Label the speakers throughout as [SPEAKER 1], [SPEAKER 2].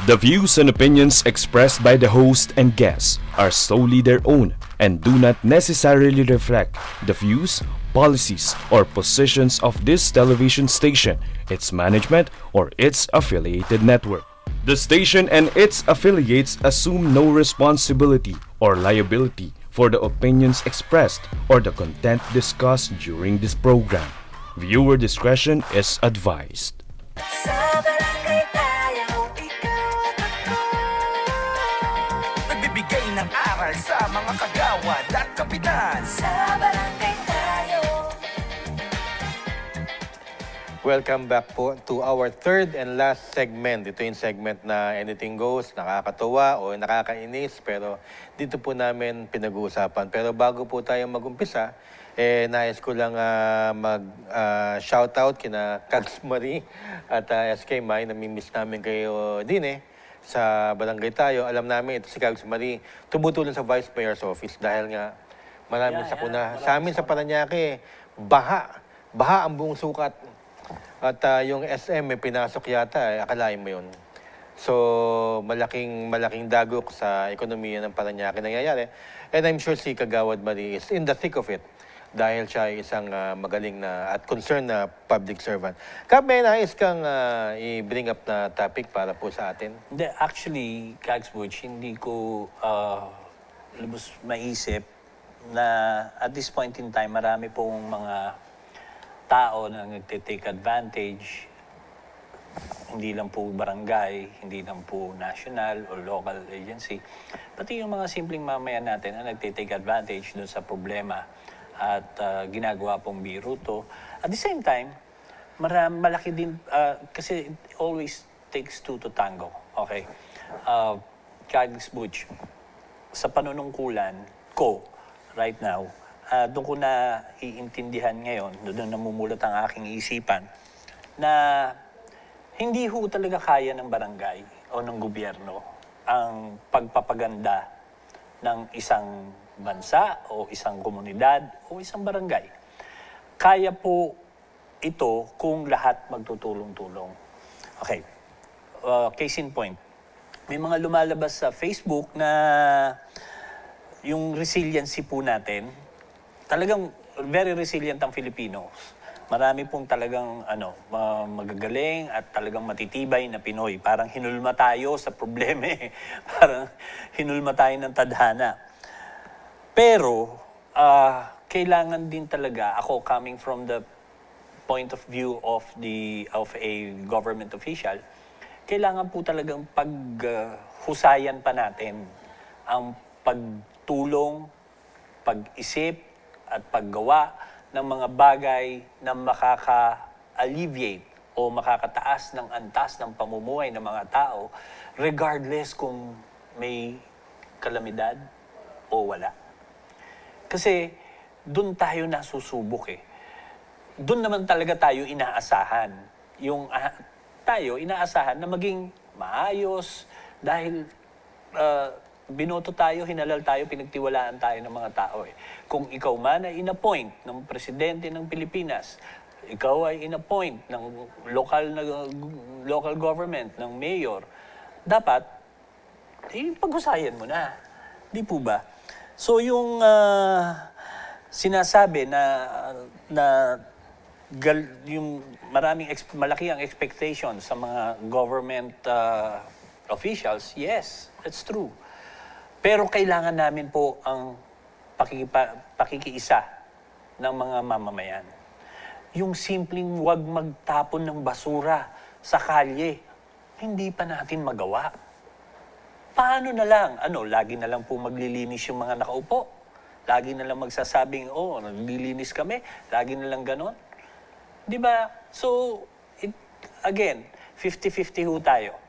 [SPEAKER 1] The views and opinions expressed by the host and guests are solely their own and do not necessarily reflect the views, policies, or positions of this television station, its management, or its affiliated network. The station and its affiliates assume no responsibility or liability for the opinions expressed or the content discussed during this program. Viewer discretion is advised.
[SPEAKER 2] Sa barangay tayo, ikaw at ako. Nagbibigay ng aral sa mga kagawad at kapitan. Sa barangay tayo.
[SPEAKER 3] Welcome back po to our third and last segment. Ito yung segment na anything goes, nakakatuwa o nakakainis, pero dito po namin pinag-uusapan. Pero bago po tayo mag-umpisa, nais ko lang mag-shoutout kina Kags Marie at SK Mai. Namimiss namin kayo din sa barangay tayo. Alam namin ito si Kags Marie tumutulong sa Vice Mayor's Office dahil nga maraming sakuna. Sa amin sa Parañaque, baha ang buong sukat. At yung SM may pinasok yata, akalain mo yun. So, malaking dagok sa ekonomiya ng Parañaque nangyayari. And I'm sure si Kagawad Marie is in the thick of it dahil siya ay isang magaling na at concerned na public servant. Kap, may nais kang i-bring up na topic para po sa atin?
[SPEAKER 4] Hindi, actually, Kags Butch, hindi ko lubos maisip na at this point in time, marami pong mga tao na nagtitake advantage, hindi lang po barangay, hindi lang po national or local agency, pati yung mga simpleng mamayan natin na nagtitake advantage dun sa problema at ginagawa pong biro to. At the same time, malaki din, kasi it always takes two to tango. Okay? Kags Butch, sa panunungkulan ko right now, doon ko na iintindihan ngayon, doon namumulat ang aking isipan, na hindi ho talaga kaya ng barangay o ng gobyerno ang pagpapaganda ng isang bansa o isang komunidad o isang barangay. Kaya po ito kung lahat magtutulong-tulong. Okay, case in point, may mga lumalabas sa Facebook na yung resiliency po natin, talagang very resilient ang Filipinos. Marami pong talagang magagaling at talagang matitibay na Pinoy. Parang hinulma tayo sa problema Parang hinulma tayo ng tadhana. Pero, kailangan din talaga, ako coming from the point of view of a government official, kailangan po talagang paghusayan pa natin ang pagtulong, pag-isip, at paggawa ng mga bagay na makaka-alleviate o makakataas ng antas ng pamumuhay ng mga tao regardless kung may kalamidad o wala. Kasi doon tayo nasusubok Doon naman talaga tayo inaasahan. Tayo inaasahan na maging maayos dahil binoto tayo, hinalal tayo, pinagtiwalaan tayo ng mga tao Kung ikaw man ay in-appoint ng presidente ng Pilipinas, ikaw ay in-appoint ng local government, ng mayor, dapat pag-husayan mo na. Di po ba? So yung sinasabi yung malaki ang expectation sa mga government officials, yes, that's true. Pero kailangan namin po ang pakikiisa ng mga mamamayan. Yung simpleng huwag magtapon ng basura sa kalye, hindi pa natin magawa. Paano na lang? Lagi na lang po maglilinis yung mga nakaupo. Lagi na lang magsasabing, naglilinis kami. Lagi na lang ganon. Di ba? So, again, 50-50 ho tayo.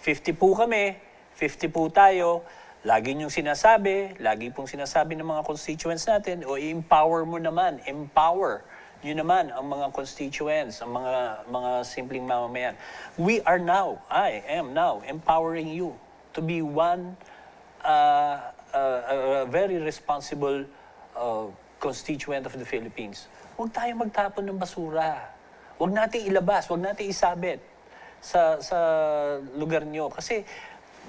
[SPEAKER 4] 50 po kami, 50 po tayo. Lagi niyong sinasabi, lagi pong sinasabi ng mga constituents natin, o i-empower mo naman, empower nyo naman ang mga constituents, ang mga simpleng mamamayan. I am now empowering you to be one a very responsible constituent of the Philippines. Huwag tayo magtapon ng basura. Huwag natin ilabas, huwag natin isabit. sa lugar nyo. Kasi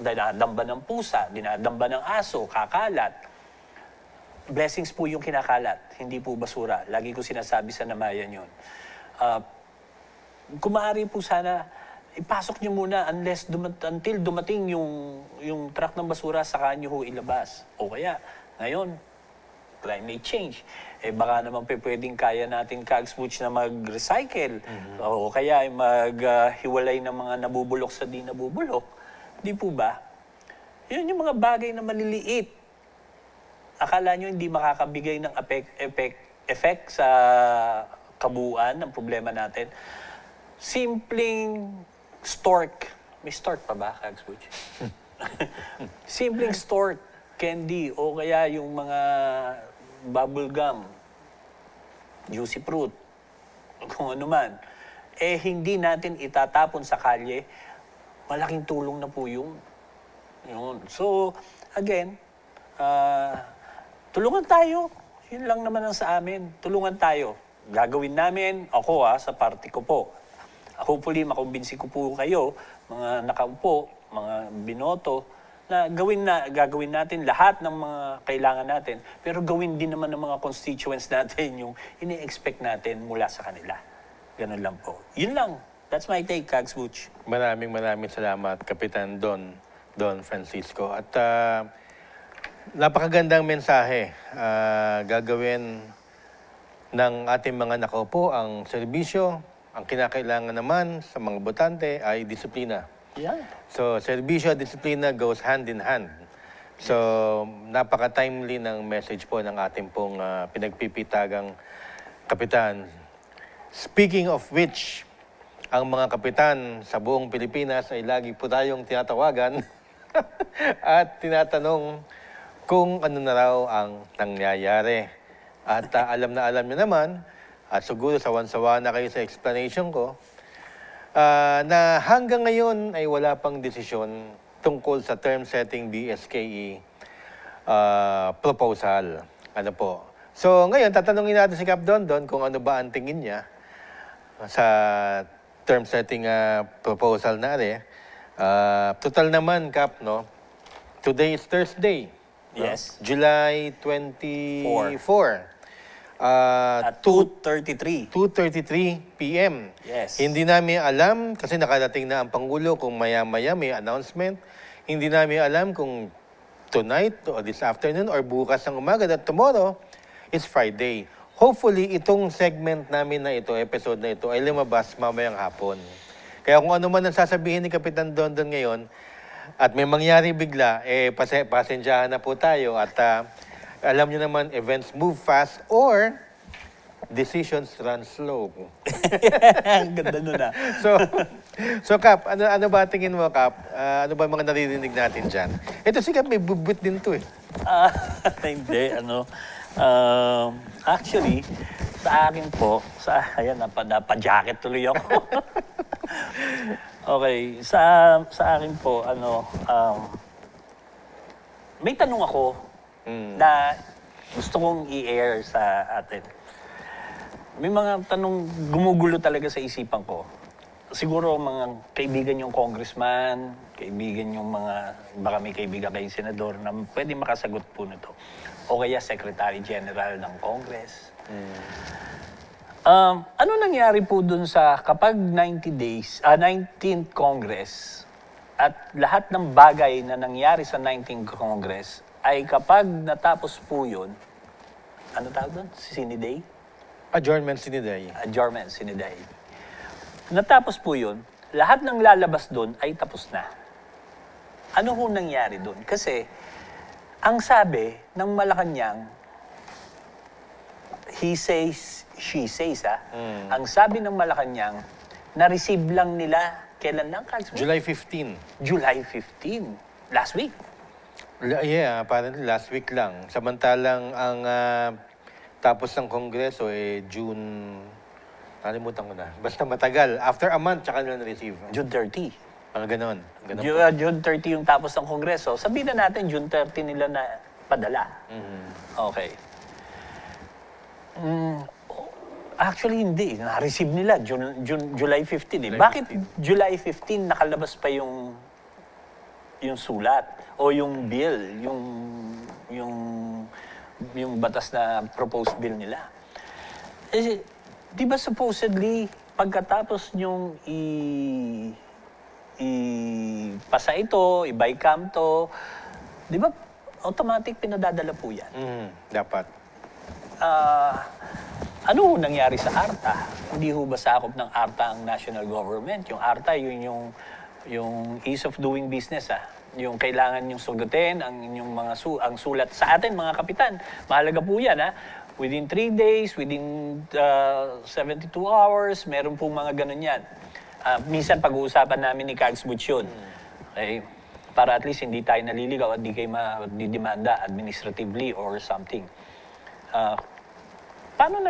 [SPEAKER 4] dinadamba ng pusa, dinadamba ng aso, kakalat. Blessings po yung kinakalat, hindi po basura. Lagi ko sinasabi sa namayan yun. Kung maaari po sana, ipasok nyo muna until dumating yung truck ng basura, saka nyo ho ilabas. O kaya, ngayon, climate change. Baka naman pwedeng kaya natin Kagsbutch na mag-recycle. O kaya maghiwalay ng mga nabubulok sa di nabubulok. Di po ba? Yun yung mga bagay na maliliit. Akala nyo hindi makakabigay ng effect sa kabuuan ng problema natin. Simpleng stork. May stork pa ba, Kagsbutch? Simpleng stork, candy, o kaya yung mga bubble gum, juicy fruit, kung ano man, hindi natin itatapon sa kalye, malaking tulong na po yun. So, again, tulungan tayo. Yun lang naman ang sa amin. Tulungan tayo. Gagawin namin, ako sa party ko po. Hopefully, makumbinsi ko po kayo, mga nakaupo, mga binoto, na gagawin natin lahat ng mga kailangan natin, pero gawin din naman ng mga constituents natin yung ini-expect natin mula sa kanila. Ganun lang po. Yun lang. That's my take, Kagsbutch.
[SPEAKER 3] Maraming salamat, Kapitan Don Francisco. At napakagandang mensahe. Gagawin ng ating mga nakaupo ang serbisyo. Ang kinakailangan naman sa mga botante ay disiplina.
[SPEAKER 4] Yeah.
[SPEAKER 3] So, serbisyo at disiplina goes hand in hand. So, napaka-timely ng message po ng ating pong pinagpipitagang kapitan. Speaking of which, ang mga kapitan sa buong Pilipinas ay lagi po tayong tinatawagan at tinatanong kung ano na raw ang nangyayari. At alam nyo naman, at siguro sawan-sawa na kayo sa explanation ko, na hanggang ngayon ay wala pang desisyon tungkol sa term setting BSKE proposal. Ano po? So ngayon, tatanungin natin si Cap Dondon kung ano ba ang tingin niya sa term setting proposal na rin. Total naman, Cap, no? Today is Thursday.
[SPEAKER 4] Yes.
[SPEAKER 3] No? July 24.
[SPEAKER 4] At 2:33.
[SPEAKER 3] 2:33 p.m.
[SPEAKER 4] Yes.
[SPEAKER 3] Hindi namin alam, kasi nakadating na ang Pangulo, kung maya-maya may announcement. Hindi namin alam kung tonight or this afternoon or bukas ng umaga, that tomorrow is Friday. Hopefully, itong segment namin na ito, episode na ito, ay lumabas mamayang hapon. Kaya kung ano man ang sasabihin ni Kapitan Dondon ngayon, at may mangyari bigla, pasensyahan na po tayo. At alam niyo naman, events move fast or decisions run slow.
[SPEAKER 4] Ang ganda nun
[SPEAKER 3] So Kap, ano ba tingin mo, Kap? Ano ba mga naririnig natin dyan? Ito si Kap, may bubwit din to eh.
[SPEAKER 4] Hindi, actually, sa akin po, ayan, napa-jacket tuloy ako. Okay, sa akin po, may tanong ako na gusto kong i-air sa atin. May mga tanong gumugulo talaga sa isipan ko. Siguro mga kaibigan yung congressman, kaibigan yung baka may kaibigan kayong senador na pwede makasagot po nito. O kaya Secretary General ng Congress. Ano nangyari po dun sa kapag 19th Congress at lahat ng bagay na nangyari sa 19th Congress ay kapag natapos po yun, ano tawag doon? Siniday?
[SPEAKER 3] Adjournment siniday.
[SPEAKER 4] Adjournment siniday. Natapos po yun, lahat ng lalabas doon ay tapos na. Ano ho nangyari doon? Kasi, ang sabi ng Malacanang, he says, she says, ang sabi ng Malacanang, na-receive lang nila, kailan lang?
[SPEAKER 3] July 15.
[SPEAKER 4] July 15. Last week.
[SPEAKER 3] Yeah, apparently last week lang. Samantalang ang tapos ng Kongreso June, nalimutan ko na. Basta matagal. After a month, tsaka nila na-receive.
[SPEAKER 4] June 30.
[SPEAKER 3] Ganon.
[SPEAKER 4] June 30 yung tapos ng Kongreso. Sabihin na natin, June 30 nila na padala. Okay. Actually, hindi. Na-receive nila July 15. Eh. Bakit July 15 nakalabas pa yung sulat o yung bill, yung batas na proposed bill nila? Eh, di ba supposedly, pagkatapos nyong ipasa ito, i-bycam to, di ba automatic pinadadala po yan?
[SPEAKER 3] Dapat.
[SPEAKER 4] Ano nangyari sa ARTA? Hindi ho ba sakop ng ARTA ang national government? Yung ARTA, yung ease of doing business, Yung kailangan yung sugutin, ang sulat sa atin, mga kapitan. Mahalaga po yan, Within 3 days, within 72 hours, meron pong mga ganun yan. Minsan pag-uusapan namin ni Kags Butch yun. Okay? Para at least hindi tayo naliligaw at di kayo madidemanda administratively or something. Ano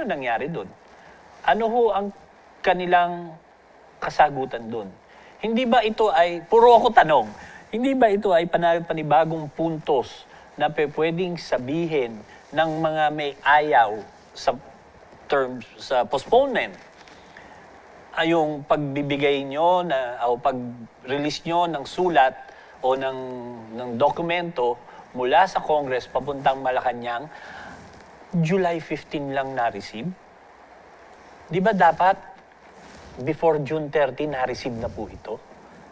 [SPEAKER 4] nangyari doon? Ano ho ang kanilang kasagutan doon? Hindi ba ito ay, puro ako tanong, hindi ba ito ay panibagong puntos na pwedeng sabihin ng mga may ayaw sa postponement? Yung pagbibigay nyo o pag-release nyo ng sulat o ng dokumento mula sa Congress papuntang Malacanang, July 15 lang na-receive? Di ba dapat before June 30 na-receive na po ito?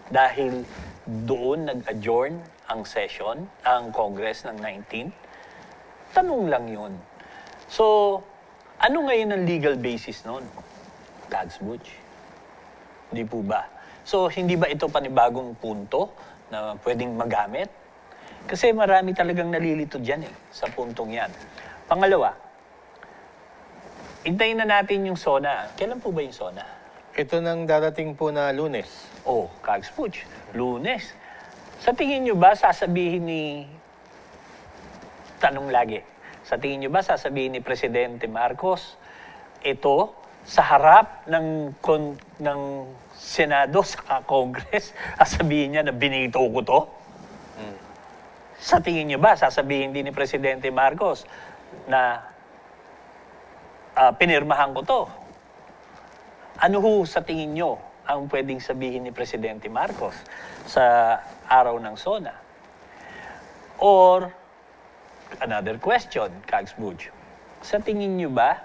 [SPEAKER 4] Dahil doon nag-adjourn ang session, ang Congress ng 19th? Tanong lang yun. So, ano ngayon ang legal basis noon? Kags Butch. Hindi po ba? So, hindi ba ito panibagong punto na pwedeng magamit? Kasi marami talagang nalilito dyan sa puntong yan. Pangalawa, hintayin na natin yung SONA. Kailan po ba yung SONA?
[SPEAKER 3] Ito nang darating po na Lunes.
[SPEAKER 4] Oh, Kags Butch, Lunes. Sa tingin nyo ba sasabihin tanong lagi, sa tingin nyo ba sasabihin ni Presidente Marcos, ito, sa harap ng Senado sa Congress, sasabihin niya na binito ko to? Sa tingin nyo ba sasabihin din ni Presidente Marcos na pinirmahan ko to? Ano ho sa tingin nyo ang pwedeng sabihin ni Presidente Marcos sa araw ng SONA? Or, another question, Kags Butch. Sa tingin nyo ba,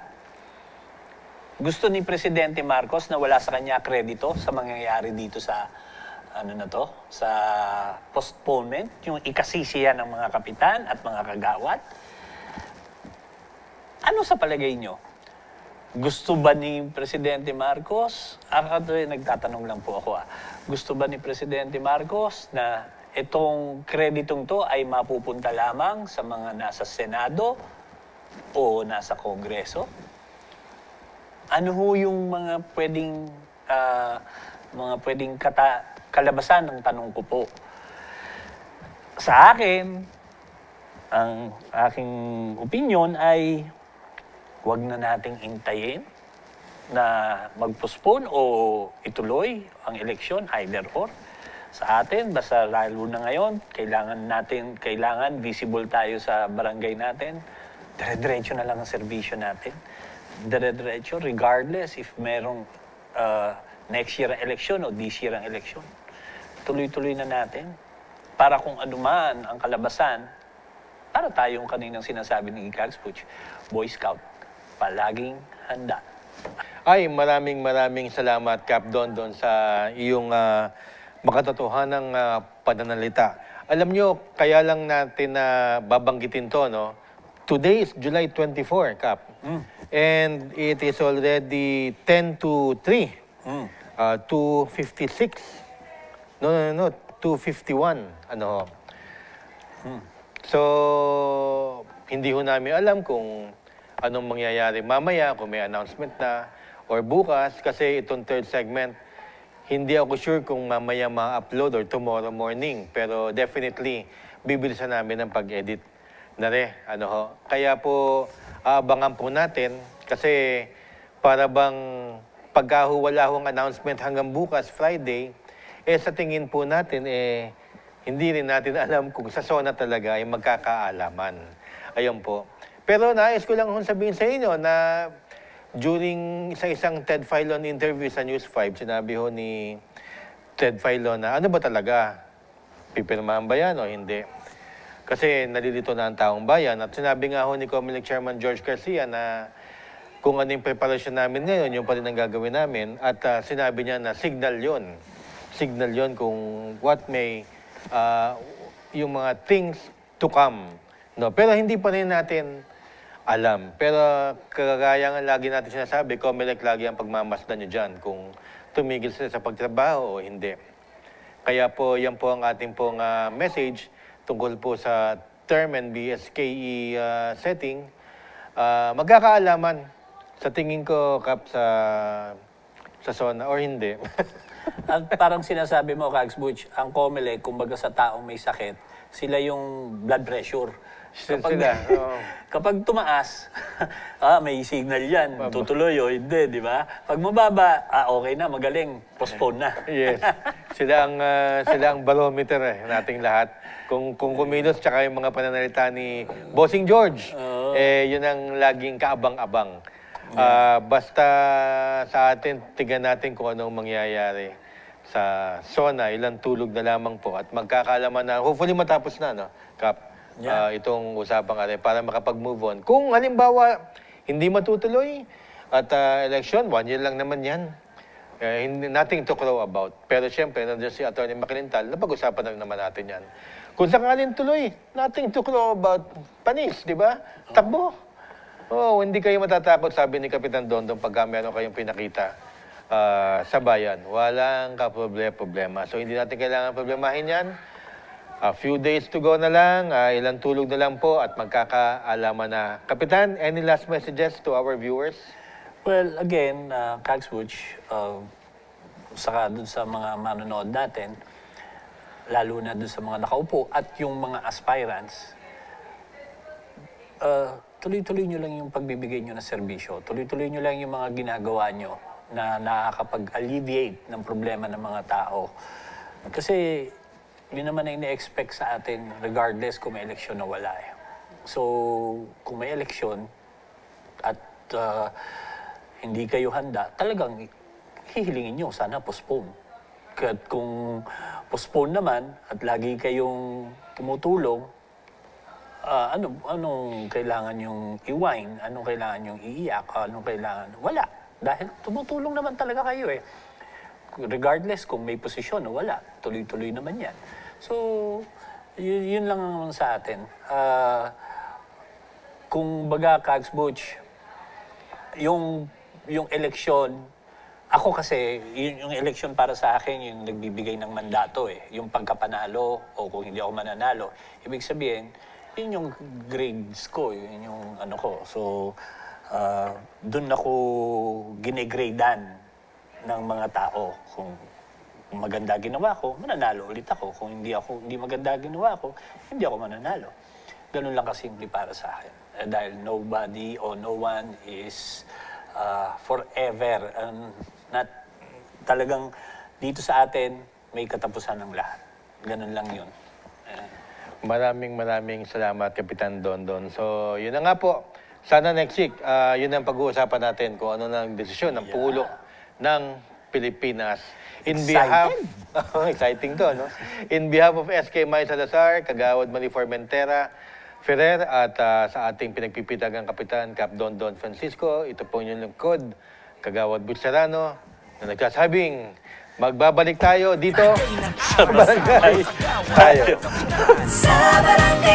[SPEAKER 4] gusto ni Presidente Marcos na wala sa kanya kredito sa mangyayari dito sa sa postponement, yung ikasisiya ng mga kapitan at mga kagawad? Ano sa palagay nyo? Gusto ba ni Presidente Marcos? Nagtatanong lang po ako. Gusto ba ni Presidente Marcos na itong kreditong to ay mapupunta lamang sa mga nasa Senado o nasa Kongreso? Ano ho yung mga pwedeng kalabasan ng tanong ko po? Sa akin, ang aking opinion ay huwag na nating hintayin na mag-postpone o ituloy ang eleksyon, either or. Sa atin, basta lalo na ngayon, kailangan visible tayo sa barangay natin. Dire-diretso na lang ang serbisyo natin. Dire-diretso, regardless if merong next year ang eleksyon o this year ang eleksyon. Tuloy-tuloy na natin. Para kung ano man ang kalabasan, para tayong kaninang sinasabi ng Kags Butch, Boy Scout, palaging handa.
[SPEAKER 3] Ay, maraming salamat, Cap Don, sa iyong makatotohanang pananalita. Alam nyo, kaya lang natin babanggitin to, no? Today is July 24, Cap. And it is already 10 to 3. 2:56. No, 2:51. So, hindi ho namin alam kung anong mangyayari mamaya, kung may announcement na, or bukas, kasi itong third segment, hindi ako sure kung mamaya ma-upload or tomorrow morning. Pero definitely, bibilisan namin ang pag-edit na Kaya po, aabangan po natin, kasi para bang pagka wala hong announcement hanggang bukas, Friday, sa tingin po natin, hindi rin natin alam kung sa SONA talaga ay magkakaalaman. Ayun po. Pero nais ko lang sabihin sa inyo na during isang Ted Filon interview sa News 5, sinabi ho ni Ted Filon na ano ba talaga? Pipirmahan ba yan o hindi? Kasi nalilito na ang taong bayan. At sinabi nga ho ni Comelec Chairman George Garcia na kung ano yung preparasyon namin ngayon, yung pa rin ang gagawin namin. At sinabi niya na signal yon. Signal yon kung what may, yung mga things to come. No? Pero hindi pa rin natin alam. Pero kagaya nga lagi natin sinasabi, Comelec lagi ang pagmamasdan nyo dyan kung tumigil sila sa pagtrabaho o hindi. Kaya po, yan po ang ating pong message tungkol po sa term and BSKE setting. Magkakaalaman sa tingin ko, Kap, sa SONA or hindi.
[SPEAKER 4] At parang sinasabi mo, Kags Butch, ang Comelec, kumbaga sa taong may sakit, sila yung blood pressure. Kapag tumaas, may signal yan, tutuloy o hindi, di ba? Pag mababa, okay na, magaling, postpone na.
[SPEAKER 3] Yes. Sila ang barometer nating lahat. Kung kumilos, tsaka yung mga pananalita ni Bossing George, yun ang laging kaabang-abang. Basta sa atin, tignan natin kung anong mangyayari sa SONA, ilang tulog na lamang po at magkakalaman na, hopefully matapos na, no, Kap? Itong usapang para makapag-move on. Kung halimbawa, hindi matutuloy at election, 1 year lang naman yan. Nothing to crow about. Pero siyempre, nandiyan si Atty. Macalintal, napag-usapan na naman natin yan. Kung sakaling tuloy, nothing to crow about. Panis, di ba? Takbo. Hindi kayo matatakot, sabi ni Kapitan Dondon, pagka meron kayong pinakita sa bayan. Walang kaproblema. So, hindi natin kailangan problemahin yan. A few days to go na lang, ilang tulog na lang po at magkakaalaman na. Kapitan, any last messages to our viewers?
[SPEAKER 4] Well, again, Kags Butch, saka dun sa mga manonood natin, lalo na dun sa mga nakaupo at yung mga aspirants, tuloy-tuloy nyo lang yung pagbibigay nyo ng serbisyo. Tuloy-tuloy nyo lang yung mga ginagawa nyo na nakakapag-alleviate ng problema ng mga tao. Kasi yun naman ang ine-expect sa atin regardless kung may eleksyon o wala. So, kung may eleksyon at hindi kayo handa, talagang hihilingin nyo, sana postpone. At kung postpone naman at lagi kayong tumutulong, anong kailangan yung i-whine, anong kailangan yung iiyak, anong kailangan, wala. Dahil tumutulong naman talaga kayo regardless kung may posisyon o wala, tuloy-tuloy naman yan. So, yun lang naman sa atin. Kung baga, Kags Butch, yung eleksyon, ako kasi, yung eleksyon para sa akin, yung nagbibigay ng mandato yung pagkapanalo o kung hindi ako mananalo. Ibig sabihin, yun yung grades ko, yun yung ano ko. So, dun ako ginegradean ng mga tao. Kung maganda ginawa ko, mananalo ulit ako. Kung hindi maganda ginawa ko, hindi ako mananalo. Ganun lang kasimple para sa akin. Dahil nobody or no one is forever. Talagang dito sa atin, may katapusan ng lahat. Ganun lang yun.
[SPEAKER 3] Maraming salamat, Kapitan Dondon. So, yun na nga po. Sana next week, yun ang pag-uusapan natin kung ano na ang desisyon ng Pangulo ng Pilipinas. Exciting to, no? In behalf of SK May Salazar, Kagawad Mani Formentera, Ferrer, at sa ating pinagpipitagang Kapitan, Cap Dondon Francisco, ito po yung lingkod, Kagawad Butcherano, na nagsasabing, magbabalik tayo dito sa barangay tayo.
[SPEAKER 2] Sa barangay